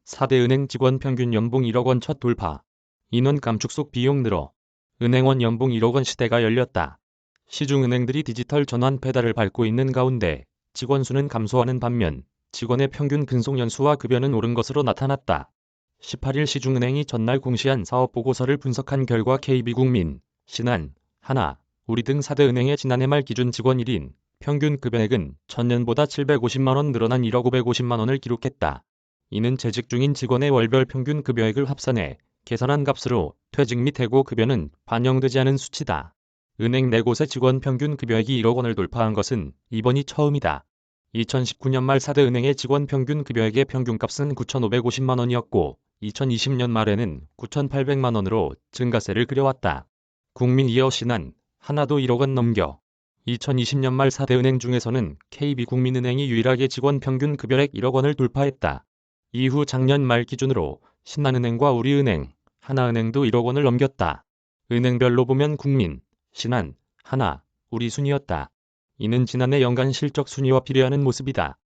4대은행 직원 평균 연봉 1억 원 첫 돌파. 인원 감축 속 비용 늘어. 은행원 연봉 1억 원 시대가 열렸다. 시중은행들이 디지털 전환 페달을 밟고 있는 가운데 직원 수는 감소하는 반면 직원의 평균 근속 연수와 급여는 오른 것으로 나타났다. 18일 시중은행이 전날 공시한 사업보고서를 분석한 결과 KB국민, 신한, 하나, 우리 등 4대 은행의 지난해 말 기준 직원 1인 평균 급여액은 전년보다 750만 원 늘어난 1억 550만 원을 기록했다. 이는 재직 중인 직원의 월별 평균 급여액을 합산해 계산한 값으로 퇴직 및 해고 급여는 반영되지 않은 수치다. 은행 4곳의 직원 평균 급여액이 1억 원을 돌파한 것은 이번이 처음이다. 2019년 말 4대 은행의 직원 평균 급여액의 평균값은 9,550만 원이었고 2020년 말에는 9,800만 원으로 증가세를 그려왔다. 국민이어 신한, 하나도 1억 원 넘겨. 2020년 말 4대 은행 중에서는 KB국민은행이 유일하게 직원 평균 급여액 1억 원을 돌파했다. 이후 작년 말 기준으로 신한은행과 우리은행, 하나은행도 1억 원을 넘겼다. 은행별로 보면 국민, 신한, 하나, 우리 순이었다. 이는 지난해 연간 실적 순위와 비례하는 모습이다.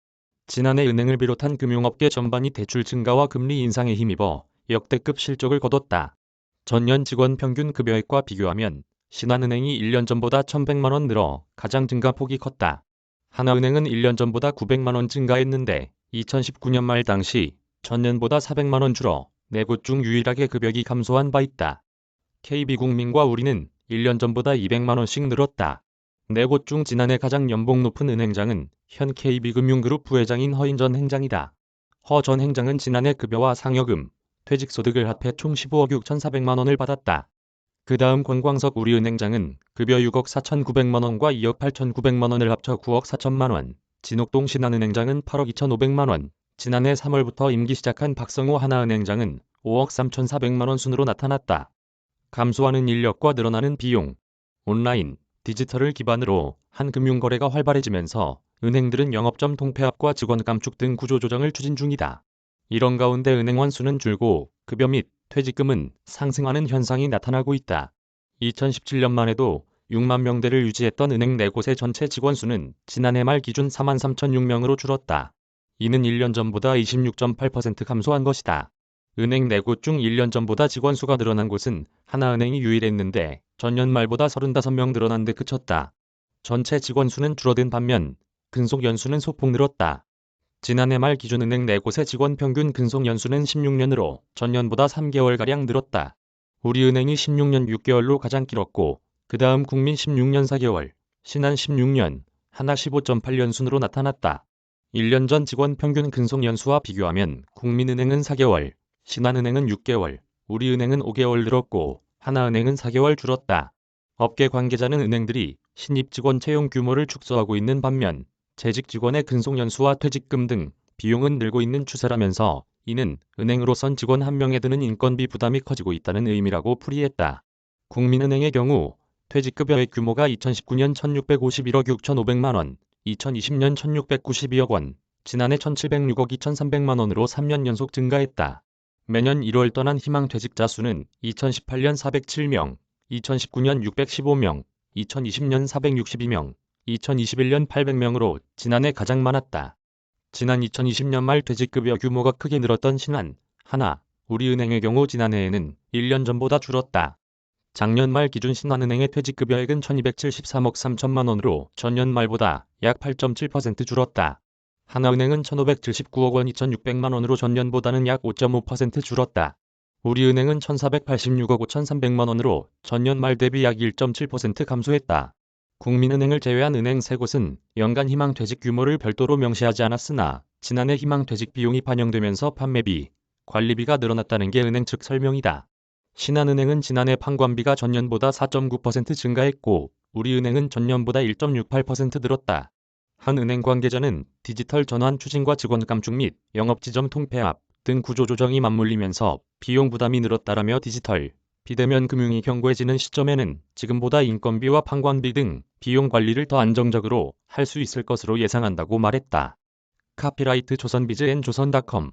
지난해 은행을 비롯한 금융업계 전반이 대출 증가와 금리 인상에 힘입어 역대급 실적을 거뒀다. 전년 직원 평균 급여액과 비교하면 신한은행이 1년 전보다 1,100만 원 늘어 가장 증가폭이 컸다. 하나은행은 1년 전보다 900만 원 증가했는데 2019년 말 당시 전년보다 400만 원 줄어 4곳 중 유일하게 급여액이 감소한 바 있다. KB국민과 우리는 1년 전보다 200만 원씩 늘었다. 4곳 중 지난해 가장 연봉 높은 은행장은 현 KB금융그룹 부회장인 허인 전 행장이다. 허 전 행장은 지난해 급여와 상여금, 퇴직소득을 합해 총 15억 6,400만 원을 받았다. 그 다음 권광석 우리은행장은 급여 6억 4,900만 원과 2억 8,900만 원을 합쳐 9억 4천만 원, 진옥동 신한은행장은 8억 2,500만 원, 지난해 3월부터 임기 시작한 박성호 하나은행장은 5억 3,400만 원 순으로 나타났다. 감소하는 인력과 늘어나는 비용. 온라인, 디지털을 기반으로 한 금융거래가 활발해지면서 은행들은 영업점 통폐합과 직원 감축 등 구조조정을 추진 중이다. 이런 가운데 은행원 수는 줄고 급여 및 퇴직금은 상승하는 현상이 나타나고 있다. 2017년만 해도 6만 명대를 유지했던 은행 4곳의 전체 직원 수는 지난해 말 기준 43,006명으로 줄었다. 이는 1년 전보다 26.8% 감소한 것이다. 은행 4곳 중 1년 전보다 직원 수가 늘어난 곳은 하나은행이 유일했는데 전년 말보다 35명 늘어난 데 그쳤다. 전체 직원 수는 줄어든 반면 근속 연수는 소폭 늘었다. 지난해 말 기준 은행 4곳의 직원 평균 근속 연수는 16년으로 전년보다 3개월가량 늘었다. 우리은행이 16년 6개월로 가장 길었고 그 다음 국민 16년 4개월, 신한 16년, 하나 15.8년 순으로 나타났다. 1년 전 직원 평균 근속 연수와 비교하면 국민은행은 4개월, 신한은행은 6개월, 우리은행은 5개월 늘었고 하나은행은 4개월 줄었다. 업계 관계자는 은행들이 신입 직원 채용 규모를 축소하고 있는 반면 재직 직원의 근속 연수와 퇴직금 등 비용은 늘고 있는 추세라면서 이는 은행으로선 직원 한 명에 드는 인건비 부담이 커지고 있다는 의미라고 풀이했다. 국민은행의 경우 퇴직급여의 규모가 2019년 1,651억 6,500만 원, 2020년 1,692억 원, 지난해 1,706억 2,300만 원으로 3년 연속 증가했다. 매년 1월 떠난 희망퇴직자 수는 2018년 407명, 2019년 615명, 2020년 462명, 2021년 800명으로 지난해 가장 많았다. 지난 2020년 말 퇴직급여 규모가 크게 늘었던 신한, 하나, 우리은행의 경우 지난해에는 1년 전보다 줄었다. 작년 말 기준 신한은행의 퇴직급여액은 1,273억 3천만 원으로 전년 말보다 약 8.7% 줄었다. 하나은행은 1,579억 원 2,600만 원으로 전년보다는 약 5.5% 줄었다. 우리은행은 1,486억 5,300만 원으로 전년 말 대비 약 1.7% 감소했다. 국민은행을 제외한 은행 3곳은 연간 희망퇴직 규모를 별도로 명시하지 않았으나 지난해 희망퇴직 비용이 반영되면서 판매비, 관리비가 늘어났다는 게 은행 측 설명이다. 신한은행은 지난해 판관비가 전년보다 4.9% 증가했고 우리은행은 전년보다 1.68% 늘었다. 한 은행 관계자는 디지털 전환 추진과 직원 감축 및 영업지점 통폐합 등 구조조정이 맞물리면서 비용 부담이 늘었다라며 디지털, 비대면 금융이 견고해지는 시점에는 지금보다 인건비와 판관비 등 비용 관리를 더 안정적으로 할 수 있을 것으로 예상한다고 말했다. 카피라이트 조선비즈 앤 조선닷컴